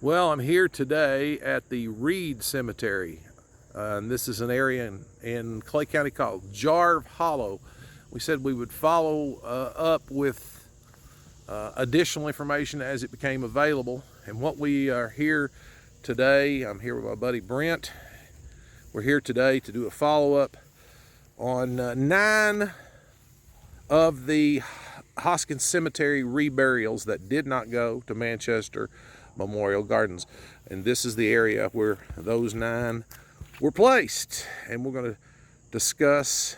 Well, I'm here today at the Reid Cemetery. And this is an area in Clay County called Jarve Hollow. We said we would follow up with additional information as it became available. And what we are here today, I'm here with my buddy Brent. We're here today to do a follow-up on 9 of the Hoskins Cemetery reburials that did not go to Manchester Memorial Gardens. And this is the area where those 9 were placed. And we're going to discuss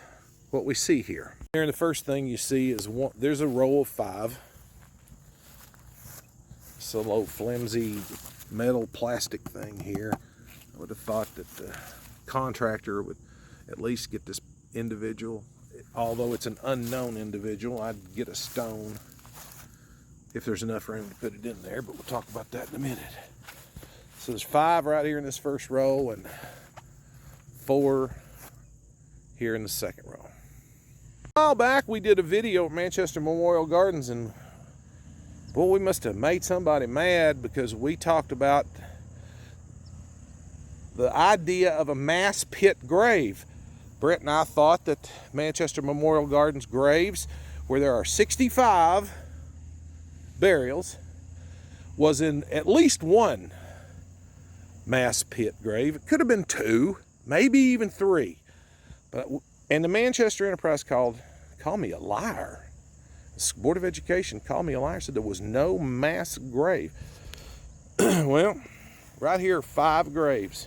what we see here. Here, the first thing you see is there's a row of 5. It's a little flimsy metal plastic thing here. I would have thought that the contractor would at least get this individual. Although it's an unknown individual, I'd get a stone if there's enough room to put it in there, but we'll talk about that in a minute. So there's 5 right here in this first row and 4 here in the second row. A while back we did a video at Manchester Memorial Gardens, and boy, we must have made somebody mad because we talked about the idea of a mass pit grave. Brent and I thought that Manchester Memorial Gardens graves, where there are 65 burials, was in at least 1 mass pit grave. It could have been 2, maybe even 3. And the Manchester Enterprise called me a liar. The Board of Education called me a liar, said there was no mass grave. Well, right here are 5 graves.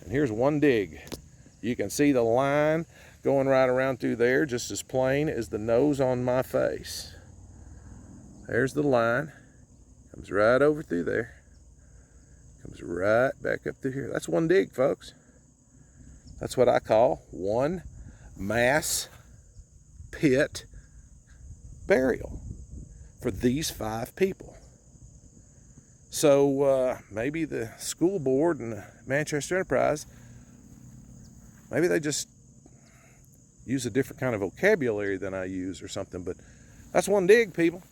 And here's one dig. You can see the line going right around through there, just as plain as the nose on my face. There's the line. Comes right over through there. Comes right back up through here. That's one dig, folks. That's what I call one mass pit burial for these 5 people. So maybe the school board and the Manchester Enterprise, maybe they just use a different kind of vocabulary than I use or something, but that's one dig, people.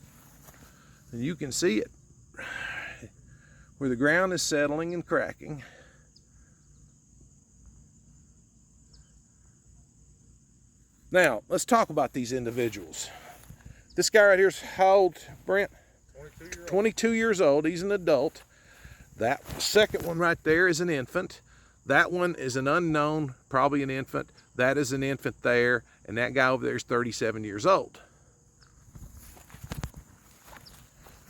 And you can see it where the ground is settling and cracking. Now, let's talk about these individuals. This guy right here is how old, Brent? 22 years old. He's an adult. That second one right there is an infant. That one is an unknown, probably an infant. That is an infant there. And that guy over there is 37 years old.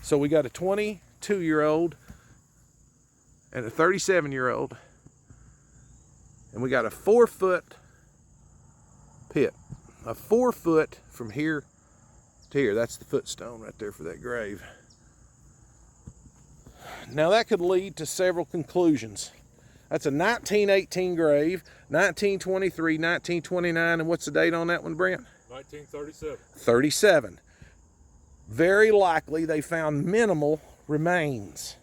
So we got a 22-year-old and a 37-year-old. And we got a 4-foot pit. A 4 foot from here to here. That's the footstone right there for that grave. Now that could lead to several conclusions. That's a 1918 grave, 1923, 1929, and what's the date on that one, Brent? 1937. 37. Very likely they found minimal remains.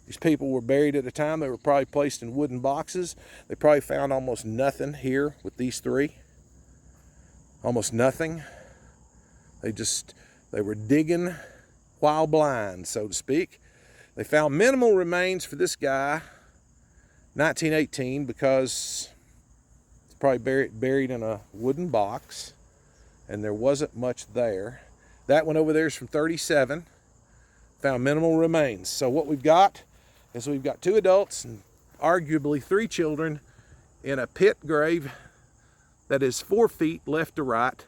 These people were buried at a time. They were probably placed in wooden boxes. They probably found almost nothing here with these 3. Almost nothing. They were digging while blind, so to speak. They found minimal remains for this guy, 1918, because it's probably buried in a wooden box, and there wasn't much there. That one over there is from 37, found minimal remains. So what we've got is we've got 2 adults and arguably 3 children in a pit grave that is 4 feet left to right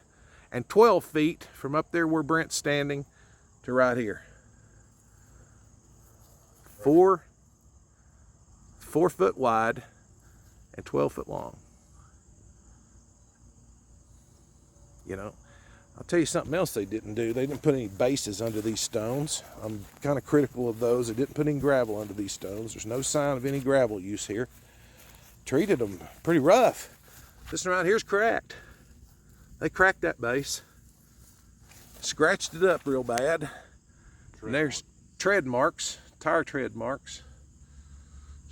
and 12 feet from up there where Brent's standing to right here. 4 foot wide and 12 foot long. You know, I'll tell you something else they didn't do. They didn't put any bases under these stones. I'm kind of critical of those. They didn't put any gravel under these stones. There's no sign of any gravel use here. Treated them pretty rough. This one right here's cracked. They cracked that base. Scratched it up real bad. And there's tread marks, tire tread marks.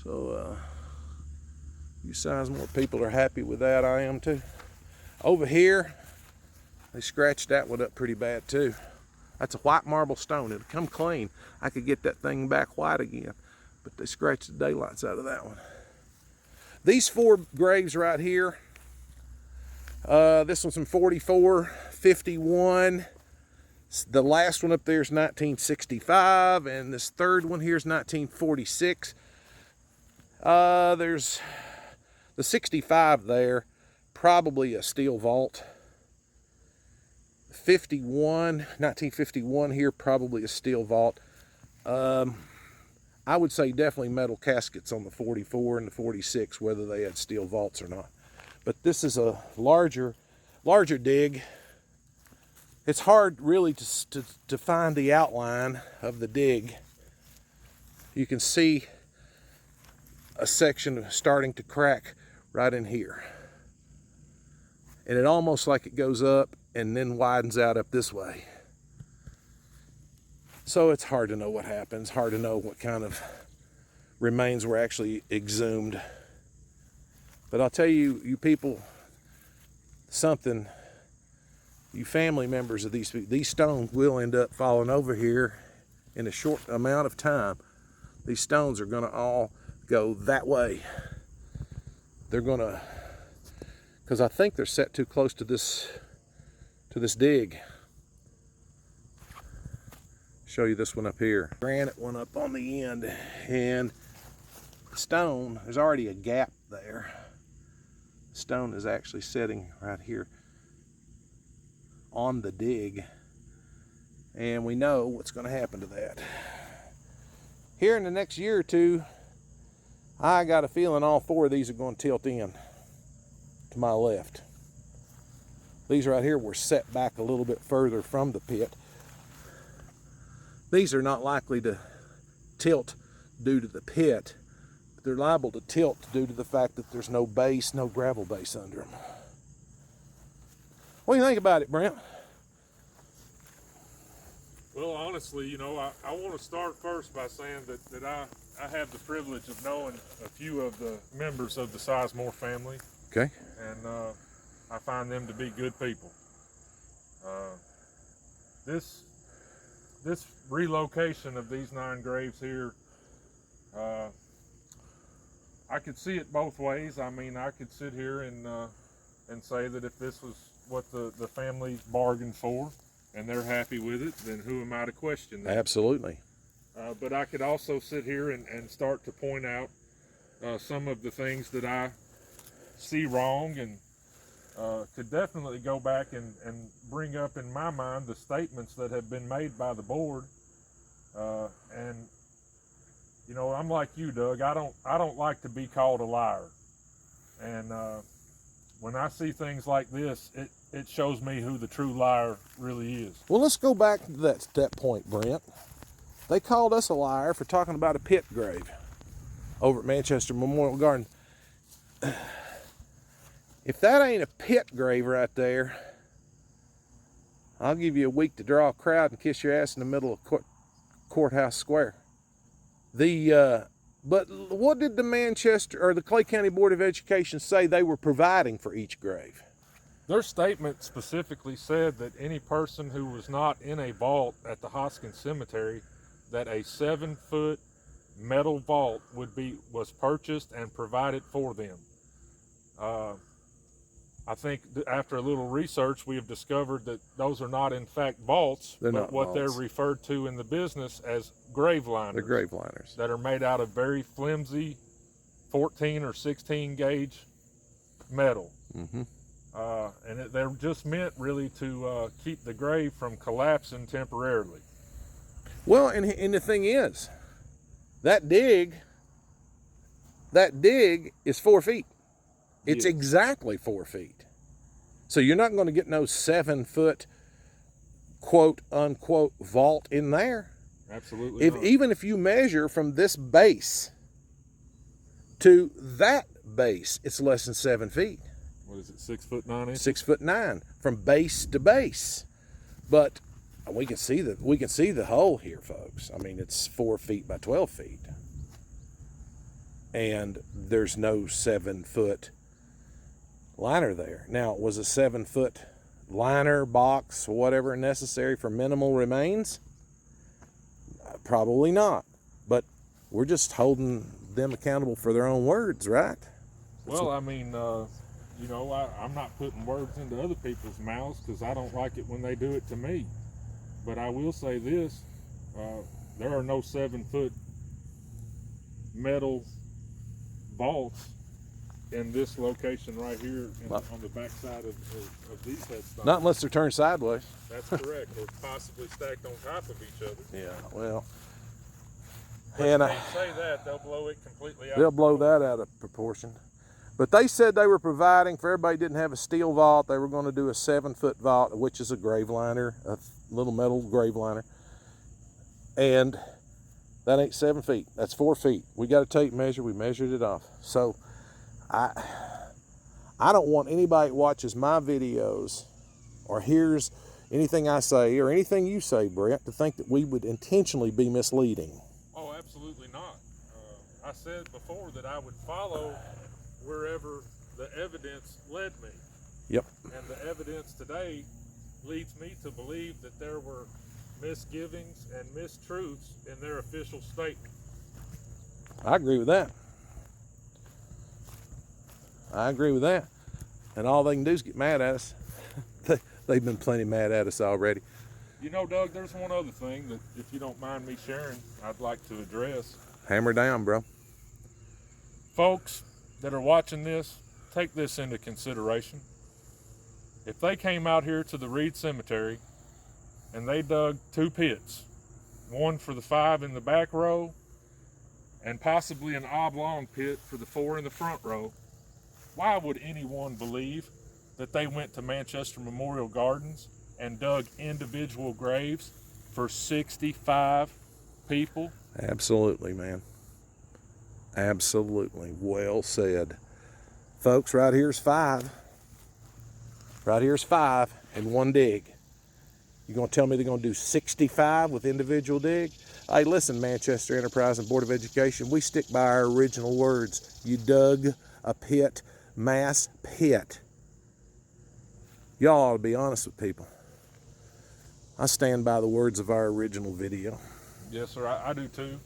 So you size more people are happy with that. I am too. Over here, they scratched that one up pretty bad too. That's a white marble stone. It'll come clean. I could get that thing back white again. But they scratched the daylights out of that one. These 4 graves right here, this one's from 44, 51. The last one up there is 1965, and this third one here is 1946. There's the 65 there, probably a steel vault. 1951 here, probably a steel vault. I would say definitely metal caskets on the 44 and the 46, whether they had steel vaults or not. But this is a larger dig. It's hard really to find the outline of the dig. You can see a section starting to crack right in here. And it almost like it goes up and then widens out up this way. So it's hard to know what happens, hard to know what kind of remains were actually exhumed. But I'll tell you, you people, something, you family members of these stones will end up falling over here in a short amount of time. These stones are gonna all go that way. They're gonna, because I think they're set too close to this dig. Show you this one up here. Granite one up on the end, and the stone, there's already a gap there. The stone is actually sitting right here on the dig, and we know what's going to happen to that. Here in the next year or two, I got a feeling all 4 of these are going to tilt in to my left. These right here were set back a little bit further from the pit. These are not likely to tilt due to the pit, but they're liable to tilt due to the fact that there's no base, no gravel base under them. What do you think about it, Brent? Well, honestly, you know, I want to start first by saying that I have the privilege of knowing a few of the members of the Sizemore family. Okay. And I find them to be good people. This relocation of these 9 graves here, I could see it both ways. I mean, I could sit here and say that if this was what the family bargained for and they're happy with it, then who am I to question that? Absolutely. But I could also sit here and start to point out some of the things that I see wrong, and could definitely go back and bring up in my mind the statements that have been made by the board. And you know, I'm like you, Doug. I don't like to be called a liar. And when I see things like this, it shows me who the true liar really is. Well, let's go back to that point, Brent. They called us a liar for talking about a pit grave over at Manchester Memorial Garden. If that ain't a pit grave right there, I'll give you a week to draw a crowd and kiss your ass in the middle of Courthouse Square. But what did the Manchester or the Clay County Board of Education say they were providing for each grave? Their statement specifically said that any person who was not in a vault at the Hoskins Cemetery, that a 7-foot metal vault was purchased and provided for them. I think after a little research, we have discovered that those are not in fact vaults, but what they're referred to in the business as grave liners. They're grave liners. That are made out of very flimsy 14 or 16 gauge metal. Mm-hmm. And they're just meant really to keep the grave from collapsing temporarily. Well, and the thing is, that dig is 4 feet. It's exactly 4 feet. So you're not going to get no 7-foot quote unquote vault in there. Absolutely not. Even if you measure from this base to that base, it's less than 7 feet. What is it, 6'9" inches? 6'9" from base to base. But we can see the hole here, folks. I mean, it's 4 feet by 12 feet. And there's no 7-foot liner there. Now, was a 7-foot liner, box, whatever necessary for minimal remains? Probably not. But we're just holding them accountable for their own words, right? Well, I mean, you know, I'm not putting words into other people's mouths because I don't like it when they do it to me. But I will say this, there are no 7-foot metal vaults in this location right here on the back side of these headstones. Not unless they're turned sideways. That's correct, or possibly stacked on top of each other. Yeah, well. But And you can't say that, they'll blow it completely out. They'll blow that out of proportion. But they said they were providing, for everybody who didn't have a steel vault, they were going to do a 7-foot vault, which is a grave liner, a little metal grave liner. And that ain't 7 feet, that's 4 feet. We got a tape measure, we measured it off. So I don't want anybody that watches my videos or hears anything I say or anything you say, Brent, to think that we would intentionally be misleading. Oh, absolutely not. I said before that I would follow wherever the evidence led me. Yep. And the evidence today leads me to believe that there were misgivings and mistruths in their official statement. I agree with that. I agree with that. And all they can do is get mad at us. They've been plenty mad at us already. You know, Doug, there's one other thing that, if you don't mind me sharing, I'd like to address. Hammer down, bro. Folks that are watching this, take this into consideration. If they came out here to the Reid Cemetery and they dug 2 pits, one for the 5 in the back row and possibly an oblong pit for the 4 in the front row, why would anyone believe that they went to Manchester Memorial Gardens and dug individual graves for 65 people? Absolutely, man. Absolutely. Well said. Folks, right here's 5. Right here's 5 in one dig. You gonna tell me they're gonna do 65 with individual dig? Hey, listen, Manchester Enterprise and Board of Education, we stick by our original words. You dug a pit, mass pit. Y'all ought to be honest with people. I stand by the words of our original video. Yes, sir, I do too.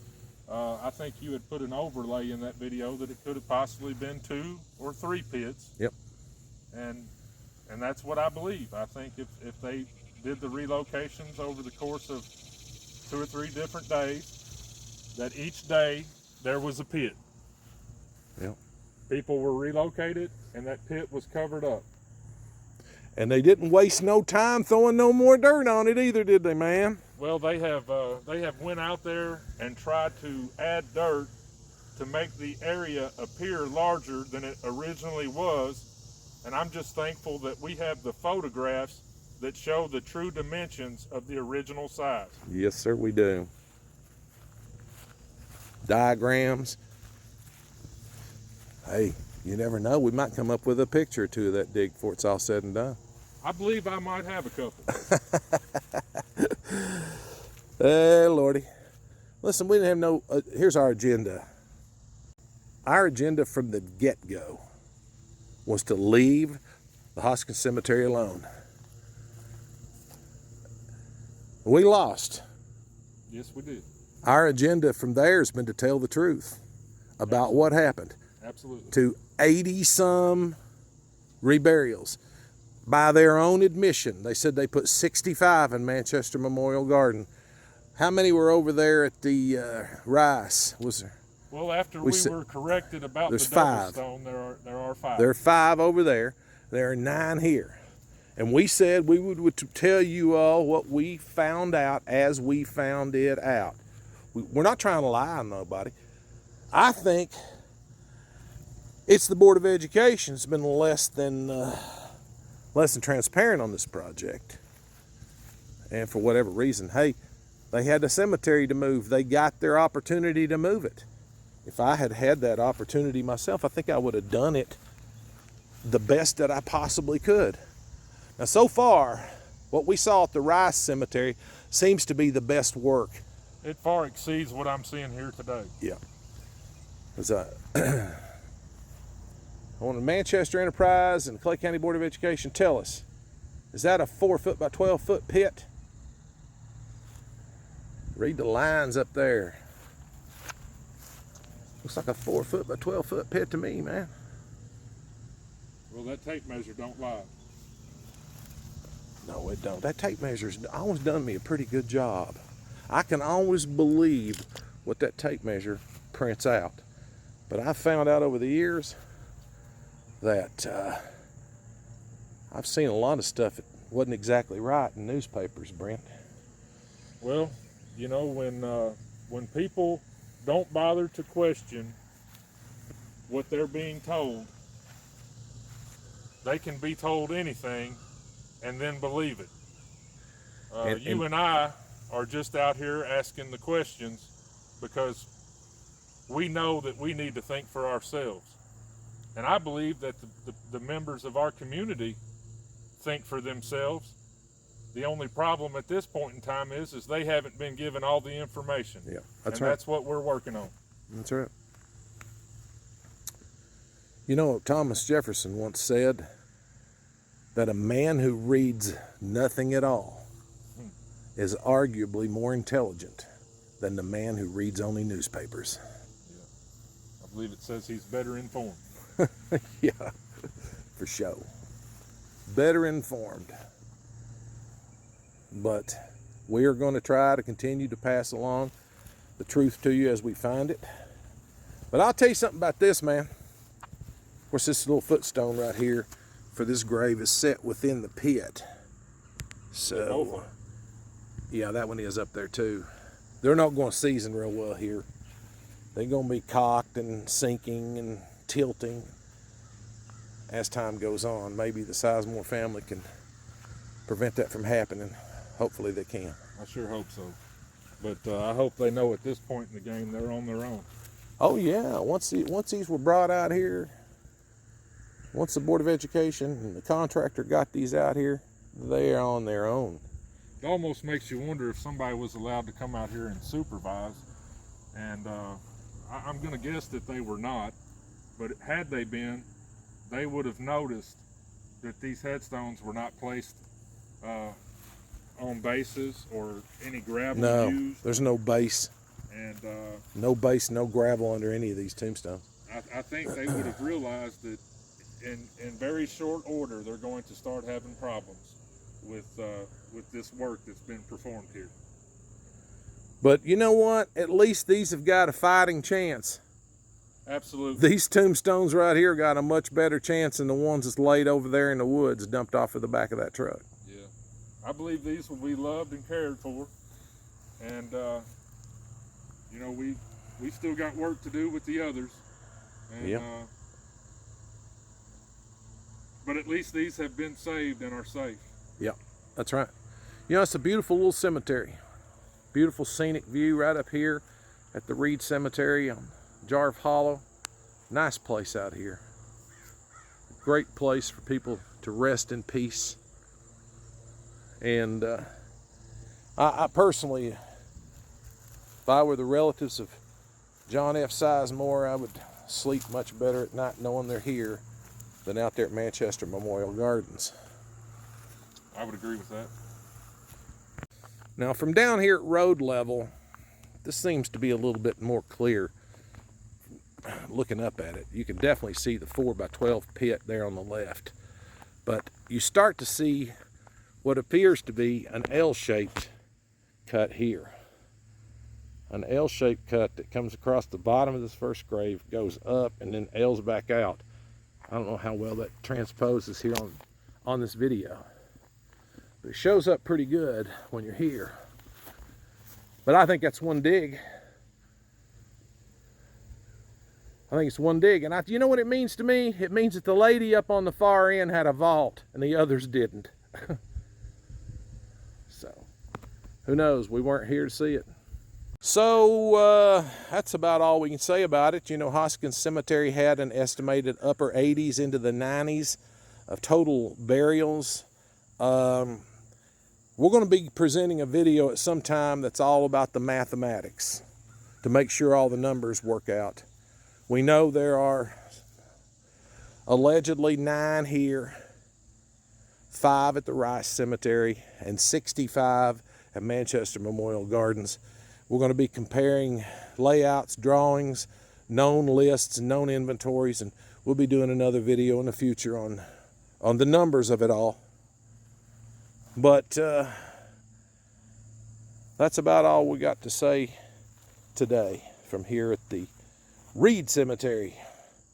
I think you had put an overlay in that video that it could have possibly been 2 or 3 pits. Yep. And that's what I believe. I think if they did the relocations over the course of 2 or 3 different days, that each day there was a pit. Yep. People were relocated and that pit was covered up. And they didn't waste no time throwing no more dirt on it either, did they, man? Well, they have went out there and tried to add dirt to make the area appear larger than it originally was. And I'm just thankful that we have the photographs that show the true dimensions of the original size. Yes, sir, we do. Diagrams. Hey, you never know. We might come up with a picture or 2 of that dig before it's all said and done. I believe I might have a couple. Hey, Lordy. Listen, we didn't have no... here's our agenda. Our agenda from the get-go was to leave the Hoskins Cemetery alone. We lost. Yes, we did. Our agenda from there has been to tell the truth about what happened. Absolutely. To 80-some reburials. By their own admission, they said they put 65 in Manchester Memorial Garden. How many were over there at the Rice? Was there? Well, after we were corrected about the double 5. stone, there are 5. There are 5 over there. There are 9 here. And we said we would tell you all what we found out as we found it out. We're not trying to lie on nobody. I think it's the Board of Education that's been less than transparent on this project. And for whatever reason, hey, they had the cemetery to move. They got their opportunity to move it. If I had had that opportunity myself, I think I would have done it the best that I possibly could. Now, so far, what we saw at the Rice Cemetery seems to be the best work. It far exceeds what I'm seeing here today. Yeah. I want the Manchester Enterprise and Clay County Board of Education, tell us, Is that a 4 foot by 12 foot pit? Read the lines up there. Looks like a 4 foot by 12 foot pit to me, man. Well, that tape measure don't lie. No, it don't. That tape measure's always done me a pretty good job. I can always believe what that tape measure prints out. But I found out over the years that I've seen a lot of stuff that wasn't exactly right in newspapers, Brent. Well, you know, when people don't bother to question what they're being told, they can be told anything and then believe it. You and I are just out here asking the questions because we know that we need to think for ourselves. And I believe that the members of our community think for themselves. The only problem at this point in time is they haven't been given all the information. Yeah, that's and right. That's what we're working on. That's right. You know, Thomas Jefferson once said that a man who reads nothing at all is arguably more intelligent than the man who reads only newspapers. Yeah. I believe it says he's better informed. Yeah, for sure. Better informed. But we are going to try to continue to pass along the truth to you as we find it. But I'll tell you something about this, man. Of course, this little footstone right here for this grave is set within the pit. So, yeah, that one is up there too. They're not going to season real well here. They're going to be cocked and sinking and tilting as time goes on. Maybe the Sizemore family can prevent that from happening. Hopefully they can. I sure hope so. But I hope they know at this point in the game they're on their own. Oh yeah, once these were brought out here, once the Board of Education and the contractor got these out here, they are on their own. It almost makes you wonder if somebody was allowed to come out here and supervise. And I'm going to guess that they were not. But had they been, they would have noticed that these headstones were not placed on bases or any gravel used. There's no base. And no base, no gravel under any of these tombstones. I think they would have realized that in very short order they're going to start having problems with this work that's been performed here. But you know what? At least these have got a fighting chance. Absolutely. These tombstones right here got a much better chance than the ones that's laid over there in the woods, dumped off of the back of that truck. Yeah, I believe these will be loved and cared for, and you know, we still got work to do with the others. And, yep. But at least these have been saved and are safe. Yep, that's right. You know, it's a beautiful little cemetery. Beautiful scenic view right up here at the Reid Cemetery on Jarve Hollow. Nice place out here. Great place for people to rest in peace. And I personally, if I were the relatives of John F. Sizemore, I would sleep much better at night knowing they're here than out there at Manchester Memorial Gardens. I would agree with that. Now, from down here at road level, this seems to be a little bit more clear. Looking up at it, you can definitely see the 4x12 pit there on the left. But you start to see what appears to be an L-shaped cut here. An L-shaped cut that comes across the bottom of this first grave, goes up, and then L's back out. I don't know how well that transposes here on this video. But it shows up pretty good when you're here. But I think that's one dig. I think it's one dig. And you know what it means to me? It means that the lady up on the far end had a vault and the others didn't. So, who knows? We weren't here to see it. So, that's about all we can say about it. You know, Hoskins Cemetery had an estimated upper 80s into the 90s of total burials. We're going to be presenting a video at some time that's all about the mathematics to make sure all the numbers work out. We know there are allegedly 9 here, 5 at the Rice Cemetery, and 65 at Manchester Memorial Gardens. We're going to be comparing layouts, drawings, known lists, and known inventories, and we'll be doing another video in the future on the numbers of it all. But that's about all we got to say today from here at the Reid Cemetery.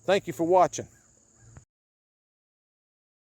Thank you for watching.